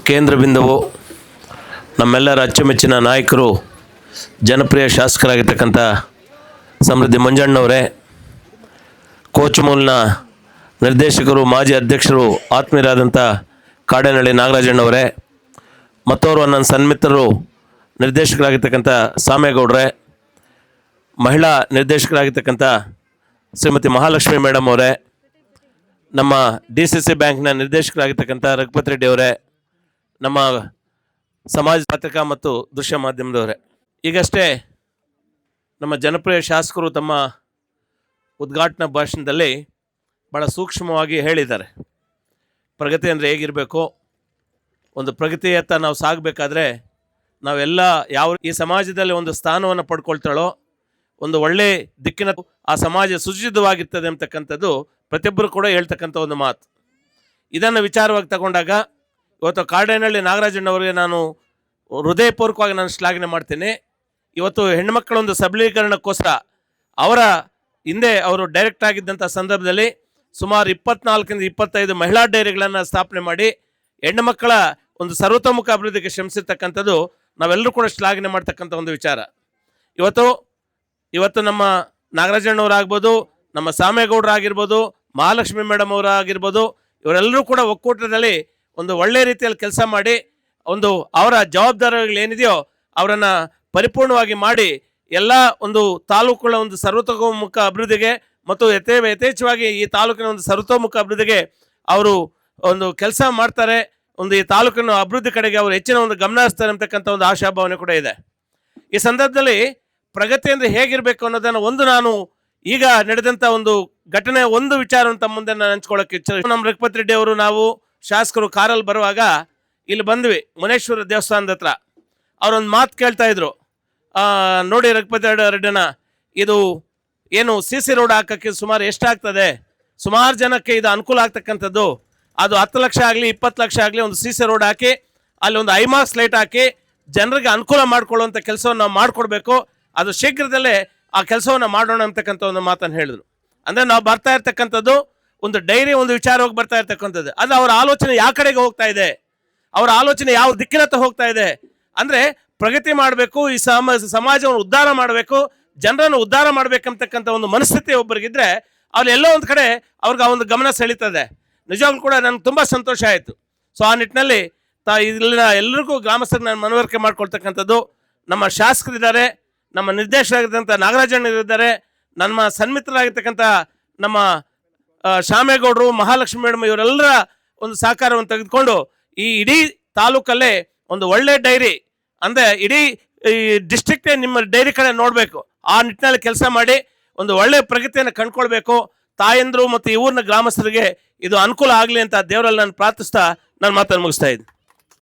ಕೇಂದ್ರ ಬಿಂದುವು ನಮ್ಮೆಲ್ಲರ ಅಚ್ಚುಮೆಚ್ಚಿನ ನಾಯಕರು, ಜನಪ್ರಿಯ ಶಾಸಕರಾಗಿರ್ತಕ್ಕಂಥ ಸಮೃದ್ಧಿ ಮಂಜಣ್ಣವರೇ, ಕೋಚಮೂಲ್ನ ನಿರ್ದೇಶಕರು, ಮಾಜಿ ಅಧ್ಯಕ್ಷರು, ಆತ್ಮೀಯರಾದಂಥ ಕಾಡೇನಹಳ್ಳಿ ನಾಗರಾಜಣ್ಣವರೇ, ಮತ್ತೋರ್ವ ನನ್ನ ಸನ್ಮಿತ್ರರು ನಿರ್ದೇಶಕರಾಗಿರ್ತಕ್ಕಂಥ ಸಾಮೇಗೌಡ್ರೆ, ಮಹಿಳಾ ನಿರ್ದೇಶಕರಾಗಿರ್ತಕ್ಕಂಥ ಶ್ರೀಮತಿ ಮಹಾಲಕ್ಷ್ಮಿ ಮೇಡಮ್ ಅವರೇ, ನಮ್ಮ DCC ಬ್ಯಾಂಕ್ನ ನಿರ್ದೇಶಕರಾಗಿರ್ತಕ್ಕಂಥ ರಘುಪತಿ ರೆಡ್ಡಿ ಅವರೇ, ನಮ್ಮ ಸಮಾಜ ಪತ್ರಿಕಾ ಮತ್ತು ದೃಶ್ಯ ಮಾಧ್ಯಮದವರೇ, ಈಗಷ್ಟೇ ನಮ್ಮ ಜನಪ್ರಿಯ ಶಾಸಕರು ತಮ್ಮ ಉದ್ಘಾಟನಾ ಭಾಷಣದಲ್ಲಿ ಭಾಳ ಸೂಕ್ಷ್ಮವಾಗಿ ಹೇಳಿದ್ದಾರೆ. ಪ್ರಗತಿ ಅಂದರೆ ಹೇಗಿರಬೇಕು, ಒಂದು ಪ್ರಗತಿಯತ್ತ ನಾವು ಸಾಗಬೇಕಾದ್ರೆ ನಾವೆಲ್ಲ ಈ ಸಮಾಜದಲ್ಲಿ ಒಂದು ಸ್ಥಾನವನ್ನು ಪಡ್ಕೊಳ್ತಾಳೋ, ಒಂದು ಒಳ್ಳೆ ದಿಕ್ಕಿನ ಆ ಸಮಾಜ ಸುಸಜ್ಜಿತವಾಗಿರ್ತದೆ ಅಂತಕ್ಕಂಥದ್ದು ಪ್ರತಿಯೊಬ್ಬರು ಕೂಡ ಹೇಳ್ತಕ್ಕಂಥ ಒಂದು ಮಾತು. ಇದನ್ನು ವಿಚಾರವಾಗಿ ತಗೊಂಡಾಗ ಇವತ್ತು ಕಾಡೇನಹಳ್ಳಿ ನಾಗರಾಜಣ್ಣವರಿಗೆ ನಾನು ಹೃದಯಪೂರ್ವಕವಾಗಿ ನಾನು ಶ್ಲಾಘನೆ ಮಾಡ್ತೀನಿ. ಇವತ್ತು ಹೆಣ್ಣುಮಕ್ಕಳ ಒಂದು ಸಬಲೀಕರಣಕ್ಕೋಸ್ಕರ ಅವರ ಹಿಂದೆ ಅವರು ಡೈರೆಕ್ಟ್ ಆಗಿದ್ದಂಥ ಸಂದರ್ಭದಲ್ಲಿ ಸುಮಾರು 24-25 ಮಹಿಳಾ ಡೈರಿಗಳನ್ನು ಸ್ಥಾಪನೆ ಮಾಡಿ ಹೆಣ್ಣುಮಕ್ಕಳ ಒಂದು ಸರ್ವತೋಮುಖ ಅಭಿವೃದ್ಧಿಗೆ ಶ್ರಮಿಸಿರ್ತಕ್ಕಂಥದ್ದು ನಾವೆಲ್ಲರೂ ಕೂಡ ಶ್ಲಾಘನೆ ಮಾಡ್ತಕ್ಕಂಥ ಒಂದು ವಿಚಾರ. ಇವತ್ತು ನಮ್ಮ ನಾಗರಾಜಣ್ಣವರಾಗ್ಬೋದು, ನಮ್ಮ ಸಾಮೇಗೌಡರಾಗಿರ್ಬೋದು, ಮಹಾಲಕ್ಷ್ಮಿ ಮೇಡಮ್ ಅವರಾಗಿರ್ಬೋದು, ಇವರೆಲ್ಲರೂ ಕೂಡ ಒಕ್ಕೂಟದಲ್ಲಿ ಒಂದು ಒಳ್ಳೆಯ ರೀತಿಯಲ್ಲಿ ಕೆಲಸ ಮಾಡಿ ಒಂದು ಅವರ ಜವಾಬ್ದಾರಿಗಳೇನಿದೆಯೋ ಅವರನ್ನು ಪರಿಪೂರ್ಣವಾಗಿ ಮಾಡಿ ಎಲ್ಲ ಒಂದು ತಾಲೂಕುಗಳ ಒಂದು ಸರ್ವತೋಮುಖ ಅಭಿವೃದ್ಧಿಗೆ ಮತ್ತು ಯಥೇಚ್ಛವಾಗಿ ಈ ತಾಲೂಕಿನ ಒಂದು ಸರ್ವತೋಮುಖ ಅಭಿವೃದ್ಧಿಗೆ ಅವರು ಒಂದು ಕೆಲಸ ಮಾಡ್ತಾರೆ. ಒಂದು ಈ ತಾಲೂಕಿನ ಅಭಿವೃದ್ಧಿ ಕಡೆಗೆ ಅವರು ಹೆಚ್ಚಿನ ಒಂದು ಗಮನ ಹರಿಸ್ತಾರೆ ಅಂತಕ್ಕಂಥ ಒಂದು ಆಶಾಭಾವನೆ ಕೂಡ ಇದೆ. ಈ ಸಂದರ್ಭದಲ್ಲಿ ಪ್ರಗತಿ ಅಂದರೆ ಹೇಗಿರಬೇಕು ಅನ್ನೋದನ್ನು ನಾನು ಈಗ ನಡೆದಂಥ ಒಂದು ಘಟನೆ ಒಂದು ವಿಚಾರವನ್ನು ತಮ್ಮ ಮುಂದೆ ನಾನು ಹಂಚ್ಕೊಳ್ಳೋಕೆ ಇಚ್ಛೆ. ನಮ್ಮ ರಘುಪತಿ ರೆಡ್ಡಿ ಅವರು ನಾವು ಶಾಸಕರು ಕಾರಲ್ಲಿ ಬರುವಾಗ ಇಲ್ಲಿ ಬಂದ್ವಿ ಮುನೇಶ್ವರ ದೇವಸ್ಥಾನದ ಹತ್ರ. ಅವರೊಂದು ಮಾತು ಕೇಳ್ತಾ ಇದ್ರು, ನೋಡಿ ರಘುಪತಿ ರೆಡ್ಡಿನ, ಇದು ಏನು CC ರೋಡ್ ಹಾಕೋಕ್ಕೆ ಸುಮಾರು ಎಷ್ಟಾಗ್ತದೆ, ಸುಮಾರು ಜನಕ್ಕೆ ಇದು ಅನುಕೂಲ ಆಗ್ತಕ್ಕಂಥದ್ದು, ಅದು 10 ಲಕ್ಷ ಆಗಲಿ 20 ಲಕ್ಷ ಆಗಲಿ ಒಂದು CC ರೋಡ್ ಹಾಕಿ ಅಲ್ಲಿ ಒಂದು ಐಮಾಕ್ಸ್ ಲೈಟ್ ಹಾಕಿ ಜನರಿಗೆ ಅನುಕೂಲ ಮಾಡಿಕೊಳ್ಳುವಂಥ ಕೆಲಸವನ್ನು ನಾವು ಮಾಡಿಕೊಡ್ಬೇಕು, ಅದು ಶೀಘ್ರದಲ್ಲೇ ಆ ಕೆಲಸವನ್ನು ಮಾಡೋಣ ಅಂತಕ್ಕಂಥ ಒಂದು ಮಾತನ್ನು ಹೇಳಿದ್ರು. ಅಂದರೆ ನಾವು ಬರ್ತಾ ಇರ್ತಕ್ಕಂಥದ್ದು ಒಂದು ಡೈರಿ ಒಂದು ವಿಚಾರವಾಗಿ ಬರ್ತಾ ಇರ್ತಕ್ಕಂಥದ್ದು, ಅದು ಅವರ ಆಲೋಚನೆ ಯಾವ ಕಡೆಗೆ ಹೋಗ್ತಾ ಇದೆ, ಅವರ ಆಲೋಚನೆ ಯಾವ ದಿಕ್ಕಿನತ್ತ ಹೋಗ್ತಾ ಇದೆ ಅಂದರೆ ಪ್ರಗತಿ ಮಾಡಬೇಕು, ಈ ಸಮಾಜವನ್ನು ಉದ್ಧಾರ ಮಾಡಬೇಕು, ಜನರನ್ನು ಉದ್ಧಾರ ಮಾಡಬೇಕಂತಕ್ಕಂಥ ಒಂದು ಮನಸ್ಥಿತಿ ಒಬ್ಬರಿಗಿದ್ರೆ ಅವ್ರು ಎಲ್ಲೋ ಒಂದು ಕಡೆ ಅವ್ರಿಗೆ ಆ ಒಂದು ಗಮನ ಸೆಳೀತದೆ. ನಿಜವಾಗ್ಲೂ ಕೂಡ ನನಗೆ ತುಂಬ ಸಂತೋಷ ಆಯಿತು. ಸೊ ಆ ನಿಟ್ಟಿನಲ್ಲಿ ಇಲ್ಲಿನ ಎಲ್ಲರಿಗೂ ಗ್ರಾಮಸ್ಥರಿಗೆ ನಾನು ಮನವರಿಕೆ ಮಾಡ್ಕೊಳ್ತಕ್ಕಂಥದ್ದು, ನಮ್ಮ ಶಾಸಕರಿದ್ದಾರೆ, ನಮ್ಮ ನಿರ್ದೇಶಕರಾಗಿರ್ತಕ್ಕಂಥ ನಾಗರಾಜಣ್ಣರಿದ್ದಾರೆ, ನಮ್ಮ ಸನ್ಮಿತ್ರರಾಗಿರ್ತಕ್ಕಂಥ ನಮ್ಮ ಶಾಮೇಗೌಡರು, ಮಹಾಲಕ್ಷ್ಮಿ ಮೇಡಮ್, ಇವರೆಲ್ಲರ ಒಂದು ಸಹಕಾರವನ್ನು ತೆಗೆದುಕೊಂಡು ಈ ಇಡೀ ತಾಲೂಕಲ್ಲೇ ಒಂದು ಒಳ್ಳೆ ಡೈರಿ ಅಂದರೆ ಇಡೀ ಈ ಡಿಸ್ಟ್ರಿಕ್ಟೇ ನಿಮ್ಮ ಡೈರಿ ಕಡೆ ನೋಡಬೇಕು, ಆ ನಿಟ್ಟಿನಲ್ಲಿ ಕೆಲಸ ಮಾಡಿ ಒಂದು ಒಳ್ಳೆಯ ಪ್ರಗತಿಯನ್ನು ಕಂಡುಕೊಳ್ಬೇಕು. ತಾಯಂದರು ಮತ್ತು ಈ ಊರಿನ ಗ್ರಾಮಸ್ಥರಿಗೆ ಇದು ಅನುಕೂಲ ಆಗಲಿ ಅಂತ ದೇವರಲ್ಲಿ ನಾನು ಪ್ರಾರ್ಥಿಸ್ತಾ ನಾನು ಮಾತನ್ನು ಮುಗಿಸ್ತಾ ಇದ್ದೀನಿ.